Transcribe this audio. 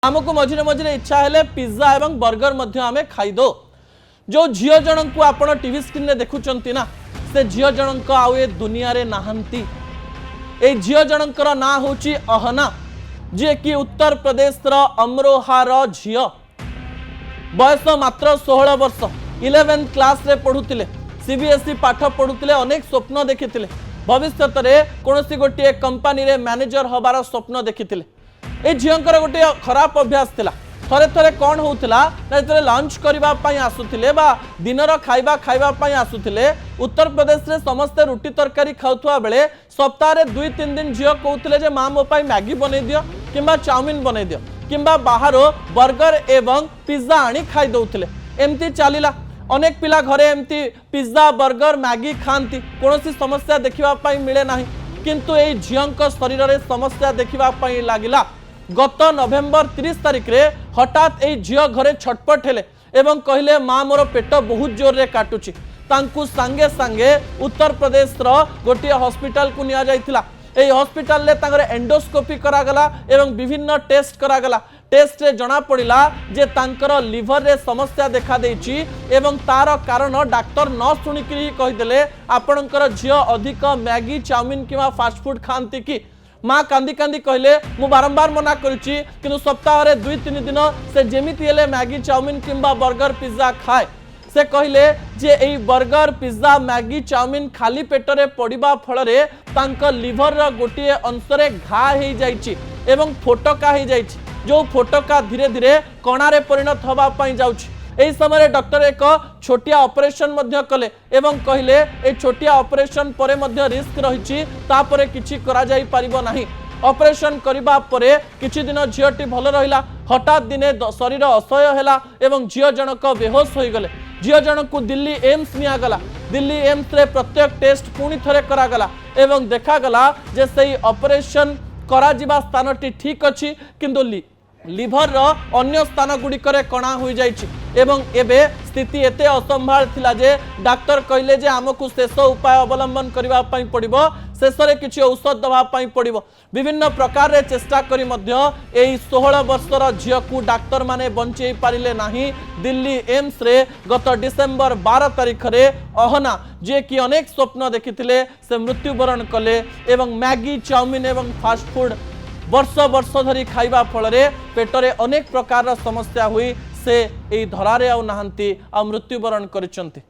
आमको मझे मझे इच्छा है पिज्जा एवं बर्गर आमे खाईद जो झील जन को आप टीवी स्क्रीन में देखुंट ना से झील जन आउ ए दुनिया रे नहांती। ए झील जनकर ना हूँ अहना जी कि उत्तर प्रदेश अमरोहार झील बयस मात्र 16 वर्ष 11th क्लास रे पढ़ुतिले सीबीएसई पाठ पढ़ुतिले अनेक स्वप्न देखिथिले भविष्यत रे कोनोसी गोटे कंपनी रे मैनेजर हबार स्वप्न देखिथिले। ए झीलकर गोटे खराब अभ्यास थिला थरे थरे कौन होउथिला ना लंच करबा पई आसुथिले बा दिनर खाइबा खाइबा आसुथिले उत्तर प्रदेश रे समस्त रुटी तरकारी खाउथुआ बेले सप्ताह रे 2-3 दिन झील कहउथिले जे मां मो पई मैगी बनै दियो किंबा चाउमीन बनै दियो किंबा बाहर बर्गर एवं पिज्जा आनी खाई दउथिले। एमती चलीला अनेक पिला घरे एमती पिज्जा बर्गर मैगी खाती कौन समस्या देखा मिले ना किंतु ए झील शरीर में समस्या देखा लगिला। गत नवेम्बर 30 तारिख रे हठात ए झील घरे छटपट हेले एवं कहले माँ मोर पेट बहुत जोर रे काटुची तांकु सांगे सांगे उत्तर प्रदेश गोटे हॉस्पिटल को निया जाइथिला। ए हॉस्पिटल ले तांगरे एंडोस्कोपी करागला एवं विभिन्न टेस्ट करागला। टेस्ट रे जना पड़िला जे तांकर लिवर रे समस्या देखा देछि एवं तार कारण डॉक्टर न सुनिकरी कहिदेले आपणकर झियो अधिक मैगी चाउमीन किंवा फास्ट फूड खांती कि माँ कांदी कांदी कहले मु बारंबार मना करुछि किंतु सप्ताह रे 2-3 दिन से जेमिति हेले मैगी चाउमीन किंबा बर्गर पिज्जा खाए। से कहले जे एई बर्गर पिज्जा मैगी चाउमीन खाली पेटरे पड़िबा फलरे तांक लिवर रा गोटे अंशरे घा हे जाइछि एवं फोटका हे जाइछि जो फोटका धीरे धीरे कणारे परिणत होबा पई जाउछि। एई समय डॉक्टर एक छोटिया ऑपरेशन मध्य कले एवं कहले ए छोटिया ऑपरेशन परे मध्य रिस्क रहिछि तापरे किछि करा जाई परिबो नाही। ऑपरेशन करिबा परे किछि दिन झियोटी भल रहिला हठात दिने शरीर असह्य हेला एवं झियो जनक बेहोश होई गले। झियो जन को दिल्ली एम्स निया गला। दिल्ली एम्स रे प्रत्येक टेस्ट पुणी थरे करा गला एवं देखा गला जे सही ऑपरेशन करा जिबा स्थानटी ठीक अछि किंतु लिवर रो अन्य स्थान गुड़िकरे कणा हो जाइछि एवं एबे स्थिति एते असंभाल थिला जे डॉक्टर कहले जे आमको शेष उपाय अवलंबन करिबा पई पड़िबो शेष रे किछि औषध दबा पई पड़िबो। विभिन्न प्रकार रे चेष्टा करी मध्य एई 16 वर्षर झियो को डॉक्टर माने बंचेई पारिले नाही। दिल्ली एम्स रे गत डिसेंबर 12 तारिख रे अहना जे कि अनेक स्वप्न देखिथिले से मृत्युवरण कले एवं मैगी चाउमीन एवं फास्ट फूड वर्ष वर्ष धरी खाइबा फलरे पेटरे अनेक प्रकार समस्या हुई से एई धरारे आउ नाहंती आ मृत्युवरण करिसंती।